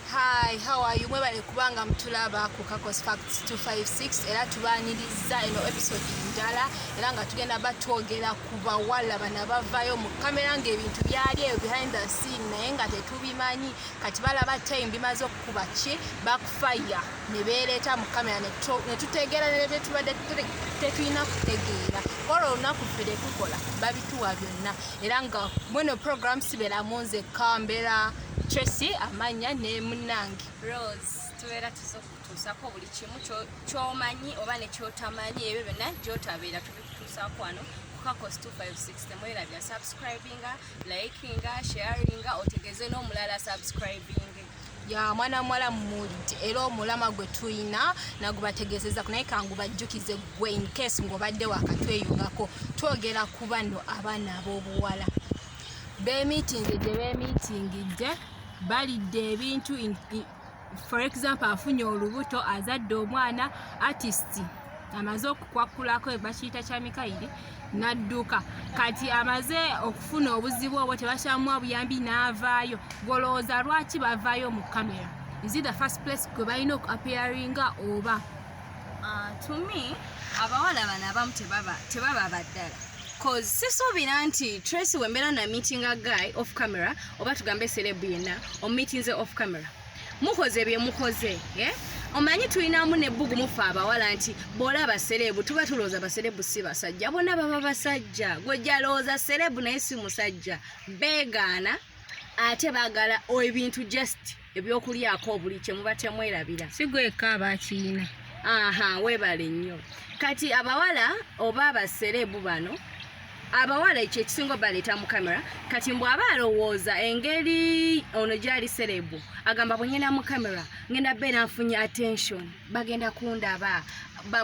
Hi, how are you? Mwebale kubanga mtulaba ku Kakos Facts 256 era tubaniriza eno episode ndala era nga tugenda batwogera ku bawala bana bavayo mu kamera ng'ebintu byali eyo behind the scene naye nga tetubimanyi kati balaba time bimaze okukuba ki backfire ne beereta mu kamera ne tutegeera ne bye tubadde tetulina kutegeera olwo olunaku ffe tukola babituwa byonna era nga mweno program sibera munze kambera Tracy amanya ne munange Rose tuwera tusokutusako buli kimu kyomanyi oba ne kyotamanyi ebyo byonna gyotabeera tubikutusako wano ku Kakos 256 temwera bya subscribinga likinga sharinga otegeze n'omulala subscribing ya mwana mwala mulidi era omulama gwe tuyina nagubategezeza kunaye kangu bajjukize gwe in case ngobadde wakatweyungako twogera ku bano abaana ab'obuwala beemitingidde balidde ebintu for example afunye olubuto azadde omwana artist amaze okukwakulako ebakiyita kya Mikayiri nadduka kati amaze okufuna obuzibu obwo tebakyamuwa buyambi n'avaayo golooza lwaki bavaayo mu kamera is it the first place gwe balina okuappearinga oba to me abawala bano abamu tebaba baddala cause sisuubira nti Tracy wembeera na meeting a guy off camera oba tugambe celeb yenna omumeetinze off camera mukoze bye mukoze omanyi tulinamu nebbugu mufa abawala nti bw'olaba selebu tuba tulooza baselebu si basajja bonna baba basajja gwe jalooza selebu naye si musajja beegaana ate baagala ebintu just ebyokulyako buli kye muba temwerabira sigweka abakiina weebale nnyo kati abawala oba abaselebu bano abawala ekyo ekisinga baleeta mu kamera kati mbw aba alowooza engeri ono gyali selebu agamba bwenyenda mu kamera ngenda beera nfunye attention bagenda kundaba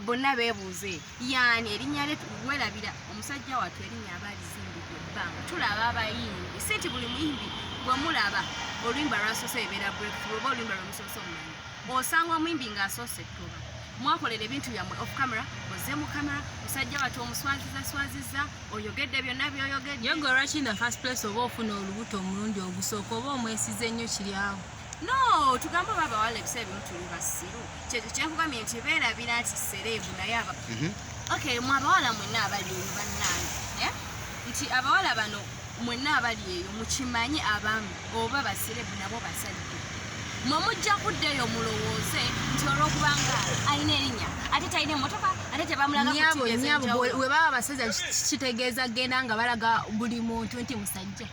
bonna beebuuze yaani erinnya werabira omusajja wattu erinnya aba alizimbidde ebbanga tulaba abayimbi si nti buli muyimbi bwe mulaba oluyimba lwasoose ebeera breakthrough oba oluyimba lwemusoose omumanyi osanga omuyimbi ng'asoose ettoba mwakolera ebintu byammwe off camera oze mu kamera musajja wati omuswaziza oyogedde byonna byoyogedde yogo lwaki in the first place oba ofuna olubuto omulundi ogusooka oba omwesize nnyo kiri awo no tugambe oba abawala ebiseera bimu tuli basiru kyekyo kyenkugambye nti beerabira nti serebu naye okay mwe abawala mwenna abali eyo bannange nti abawala bano mwenna abali eyo mukimanyi abamu oba baserebu nabo basajja mujja kuddeyo mulowooze nti olw'okubanga alina erinnya ate talina emmotoka ate tebamulaga nyabo we baba abasajja kitegeeza genda nga balaga buli muntu nti musajja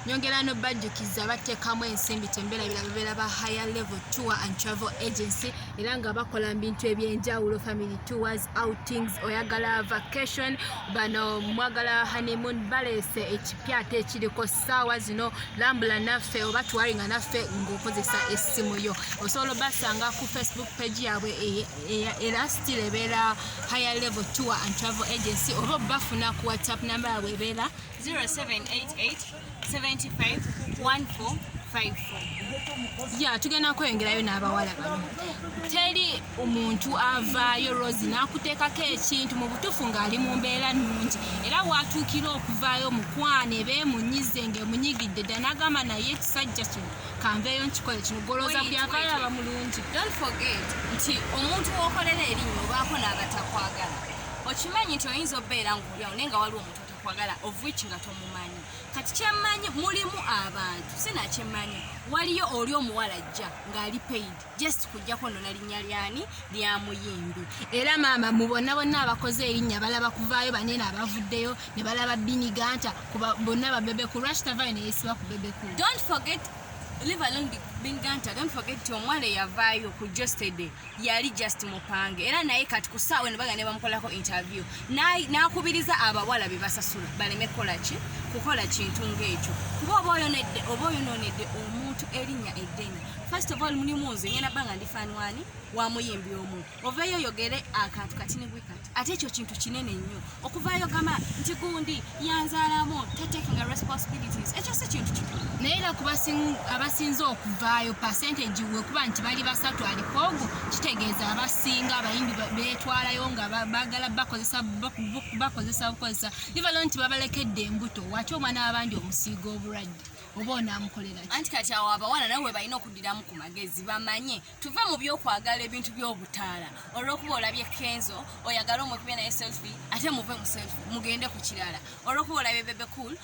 nyongera no bajjukiza bateekamu ensimbi tembeera bebeera ba higher level tour and travel agency era nga bakola bintu ebyenjawulo family tours outings oyagala vacation bano mwagala honeymoon baleese ekipya ate ekiriko ssaawa zino lambula naffe oba tuwaringa naffe ng'okozesa essimu yo osobola basanga ku Facebook page yaabwe era still ebeera higher level tour and travel agency oba bafuna ku WhatsApp number yaabwe ebeera 0788-75-1454 tugenda kweyongerayo n'abawala bano teri omuntu avaayo Rose n'akuteekako ekintu mu butuufu ng'ali mu mbeera nnungi era watuukira okuvaayo mukwane beemunyize ng'emunyigidde dda n'agamba naye ekisajja kino kanveeyo nkikole kino golooza byavaayo aba mulungi. Don't forget nti omuntu w'okolera erinnya obaako n'abatakwagala okimanyi nti oyinza obbeera ng'olyawo naye nga waliwo omuntu kwagala of which nga tomumanyi kati kyemmanyi mulimu abantu sinakyemmanyi waliyo oli omuwala ajja ng'ali paid just kujjako nno nalinnya lyani lya muyimbi era maama mubonna bonna abakoze erinnya balaba kuvaayo banene abavuddeyo ne balaba biniganta kuba bonna babebeku lwaki tavaayo neyesiba ku bebeku. Don't forget live along binganta don't forget to omwale yavaayo ku Jostede yali just mupange era naye kati ku ssaawa ne bagane bamukolako interview n'akubiriza abawala be basasula baleme kukola kintu ng'ekyo kuba oba oyonoonedde omuntu erinnya eddene first of all mulimu nze ngenda bbanga ndifaanwani wa muyimbi omu oveeyo oyogere akantu katini bwikati ate ekyo kintu kinene nnyo okuvaayo gamba nti gundi yanzaalamu taking responsibilities ekyo si kintu kikulu naye era abasinze okuvaayo percentage wekuba nti bali basatu aliko ogwo kitegeeza abasinga abayimbi beetwalayo nga baagala bakozesa livalo nti babalekedde embuto wati omwana abandi omusiiga obulwadde oba onaamukolera ki anti kati awo abawala nawe balina okuddiramu ku magezi bamanye tuve mu byokwagala ebintu by'obutaala olw'okuba olabye Kenzo oyagala omukubye naye selfie ate muve mu selfie mugende ku kirala olw'okuba olabye Bebe Cool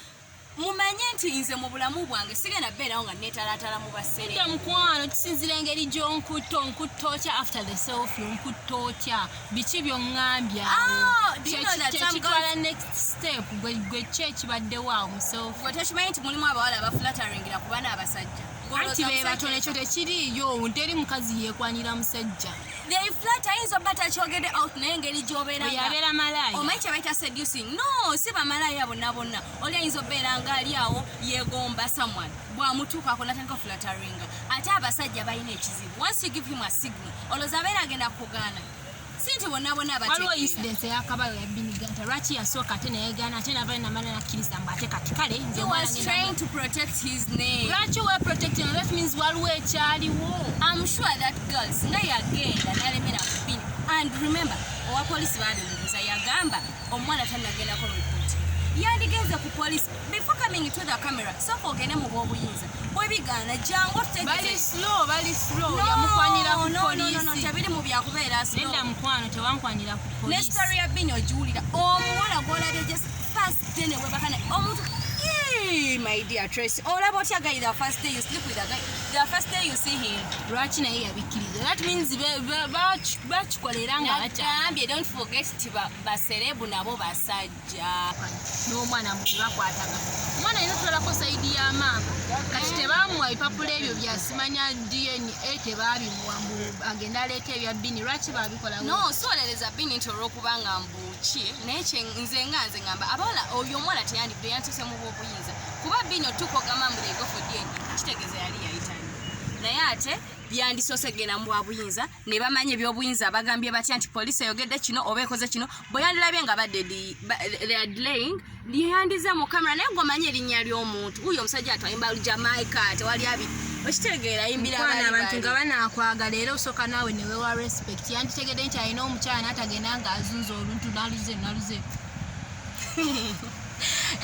mumanye nti nze mu bulamu bwange sigenda beerawo nga neetalaatala mu basere mukwano kisinzira engeri gy'onkutta otya after the selfie onkutta otya biki by'oŋŋambya kyekitwala next step gwe ki ekibaddewo awo mu selfie gwe tokimanyi nti mulimu abawala abaflatteringira ku baana abasajja anti be batono ekyo tekiriiyo teri mukazi yeekwanira musajja they flat ayinza obba takyogedde out naye engeri gy'obeera yabeera malaaya omanyi kye bayita seducing no si bamalaaya bonna bonna oli ayinza obbeera nga ali awo yeegomba someone bwamutuukako natandika flatteringa ate abasajja balina ekizibu once you give him a signal olowooza abeera agenda kugaana si nti bonna bonna waliwo incidence eyakabayo yabiniganta lwaki yasooka ate nayegaana ate navayo namala nakkiriza mbu ate kati kale nze trying to protect his name lwaki we protecting that means waliwo ekyaliwo I'm sure that girl singa yagenda nalemera ku bini and remember owa polisi babimubuuza yagamba omwana tannagendako report yandigenze ku polisi before coming to the camera sooka ogende mu bw'obuyinza bwebigaana jangu bali slow yamukwanira ku polisi tebiri mu byakubeera nedda mukwano tewankwanira ku polisi nesitari ya bini ogiwulira omuwala gw'olabye just first day ne webakana omuntu my dear Tracy olaba otya guy the first day you sleep with a guy the first day you see him lwaki naye yabikkiriza that means bakikolera nga bagambye don't forget ti baserebu nabo basajja n'omwana muti bakwataga omwana alina otwalako sayidi ya maama kati tebamuwa bipapula ebyo byasimanya DNA tebabimuwa mbu agenda aleeta ebya bini lwaki babikola no solereza bini nti olw'okubanga mbuki naye nze ngamba abawala oyo omwana teyandibudde yantuuse mu bw'obuyinza kuba bini otukogamba mbu they go for DNA kitegeeza yali yayitani naye ate byandisoose genda mu bwabuyinza ne bamanya ebyobuyinza bagambye batya nti poliisi eyogedde kino oba ekoze kino bwe yandirabye nga badde delaying lyeyandiza mu kamera naye ng'omanye erinnya ly'omuntu wuyo omusajja atwayimba Jamaica tewali abi okitegeera ayimbira abantu nga banaakwagala era osooka naawe ne weewa respect yanditegedde nti alina omukyala n'atagenda ng'azunza oluntu naluze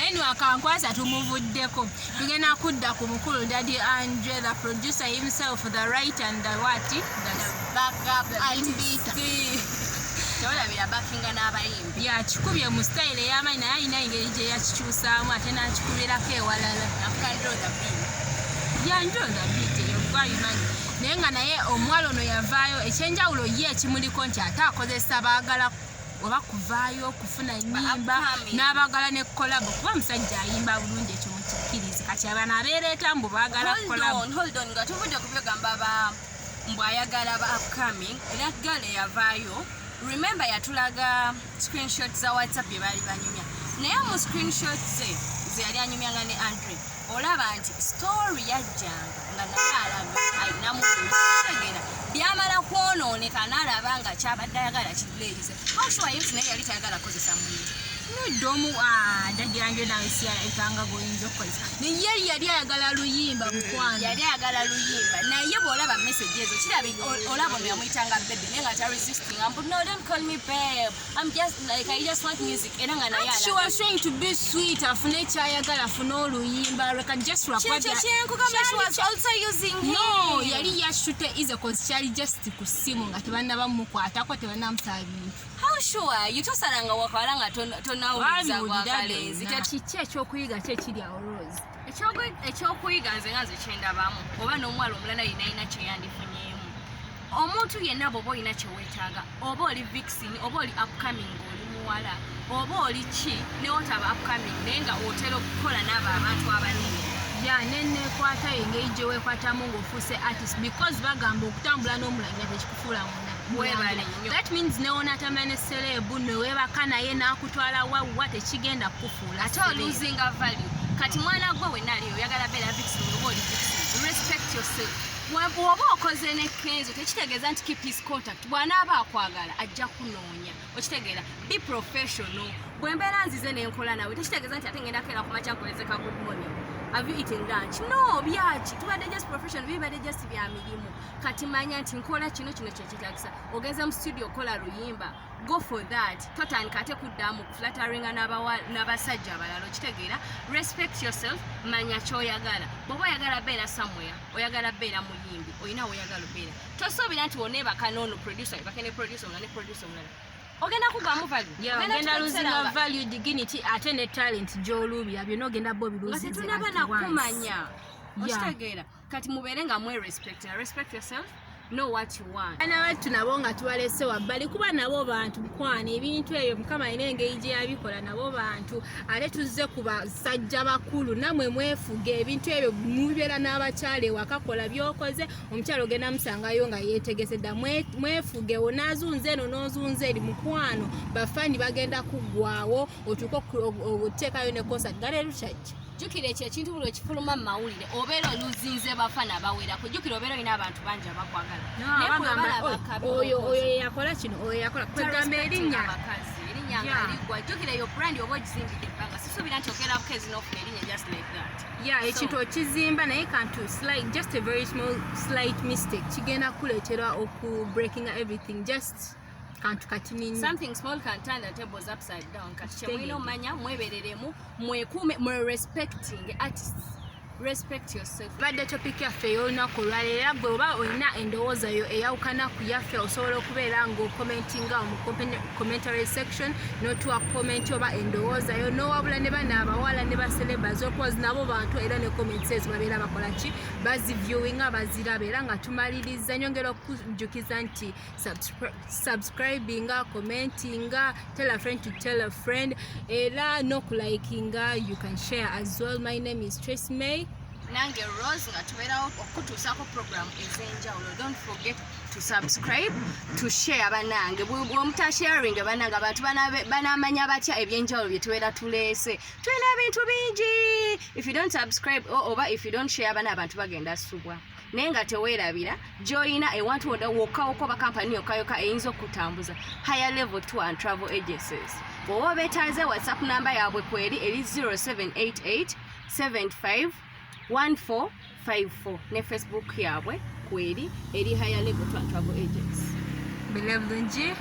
anyway akankwasa tumuvuddeko tugenda kudda ku mukulu Daddy Andre the producer himself the right and the what the backup artist tewalabira backinga n'abayimbi yakikubye mu style ey'amaanyi naye alina engeri gye yakikyusaamu ate n'akikubirako ewalala yanjoza biiti eyo gwayimanyi naye nga naye omuwala ono yavaayo ekyenjawulo ye ekimuliko nti ate akozesa baagala oba kuvaayo okufuna nnyimba n'abaagala ne kolabo kuba musajja ayimba bulungi ekyo mukikkiriza kati abana abeereeta mbu baagala kolabo hold on nga tuvudde ku byogamba mbu ayagala ba upcoming era gale yavaayo remember yatulaga screenshot za WhatsApp bye baali banyumya naye mu screenshot ze yali anyumyanga ne Andre olaba nti story yajjanga nga naye alanga ayinamutegera byamala kwonooneka n'alaba nga kyabadde ayagala kileerize oshuwayinti naye yali tayagala kozesa muntu noddomu Daddy Andre nawe siyayitanga goyinza okukozesa naye yali ayagala luyimba mukwano yali ayagala luyimba naye bw'olaba message ezo kirabi olaba ono yamuyitanga baby naye nga taresisting ambu no don't call me babe I'm just like I just want music era nga naye she was trying to be sweet afune kyayagala afune oluyimba reka just kyenkugamba she was also using no yali yashute ize cause kyali just ku ssimu nga tebannabamukwatako tebannamusaba bintu how sure you tosalanga wakawala nga tonawuliza gwakalenzi kiki ekyokuyiga kyekiri awo Rose ekyokuyiga nze nga nze kyendabamu oba n'omuwala omulala yinayina kyeyandifunyemu omuntu yenna bw'oba olina kyeweetaaga oba oli vixen oba oli upcoming oli muwala oba oli ki newotaba upcoming naye nga otera okukola n'abo abantu abanene nenekwata engeri gye weekwatamu ng'ofuuse artist because bagamba okutambula n'omulangira tekikufuula that means newonaatambula ne serebu neweebaka naye n'akutwala wawa tekigenda kukufuula ate oluzinga value kati mwana gwe wenna aliyo oyagala beera vixen oba oli vixen respect yourself bw'oba okoze ne Kenzo tekitegeeza nti keep his contact bw'anaaba akwagala ajja kunoonya okitegeera be professional bwe mbeera nzize n'enkola nawe tekitegeeza nti ate ngenda keera ku makya nkolezeka good morning have you eaten lunch? No, byaki tubadde just professional bibadde just bya mirimu kati manya nti nkola kino kyekitagisa ogeza mu studio kola luyimba go for that totandika ate kuddamu flatteringa n'abasajja abalala okitegeera respect yourself manya kyoyagala bw'oba oyagala beera somewhere oyagala beera muyimbi olina oyagala beera tosuubira nti woneebaka n'ono producer bakene producer omulala ne producer omulala ogenda kugamu value ogenda losing value dignity ate ne talent gy'oluubira byonna ogenda bo biluzinze tetunaba nakumanya okitegeera kati mubeere nga respect yourself know what you want ana watu nabo nga tubalese wabbali kuba nabo bantu kwana ebintu ebyo mukama alina engeri gye yabikola nabo bantu ate tuzze ku basajja bakulu namwe mwefuge ebintu ebyo mubeera n'abakyala wakakola byokoze omukyala ogenda musangayo nga yeetegesedda mwefuge onazunze eno n'ozunze eri mukwano bafani bagenda kuggwawo otuuka okuteekayo ne concert galeero kyajja jukira ekyo ekintu buli ekifuluma mu mawulire obeera oluzinze bafana abawerako jukira obeera olina abantu bangi abakwagala oyo yakola kino oyo yakola kwegamba erinnya nga ligwa jukira eyo brand oba ogizimbidde ebbanga sisuubira nti okera bukezi n'ofuna erinnya just like that ekintu okizimba naye kantu just a very small slight mistake kigenda kuleetera oku breaking everything just kantu katini something small can turn the tables upside down kati kyemulina omanya mwebereremu mwekuume respecting artists respect yourself badde topic yaffe y'olunaku olwaleero gwe oba olina endowooza yo eyawukana ku yaffe osobola okubeera ng'okomentinga mu commentary section n'otuwa comment oba endowooza yo n'owabula ne bana abawala ne baselebas okuwazi nabo bantu era ne comments ezo babeera bakola ki baziviewinga baziraba era nga tumaliriza nyongera okujjukiza nti subscribinga commentinga tell a friend to tell a friend era n'okulayikinga you can share as well. My name is Trace May nange Rose nga tubeerawo okutuusaako program ez'enjawulo. Don't forget to subscribe to share banange bw'omutasharing banange abantu banamanya batya ebyenjawulo bye tubeera tuleese tulina ebintu bingi. If you don't subscribe oba if you don't share bana abantu bagenda subwa naye nga teweerabira gy'olina ewantu wokkawoko bakampani yokkayoka eyinza okutambuza higher level tour and travel agencies. Bw'oba beetaaze whatsapp namba yaabwe kweri eri 0788 75 1454 ne Facebook yaabwe kweri eri higher level tour and travel agencies. Bilebunji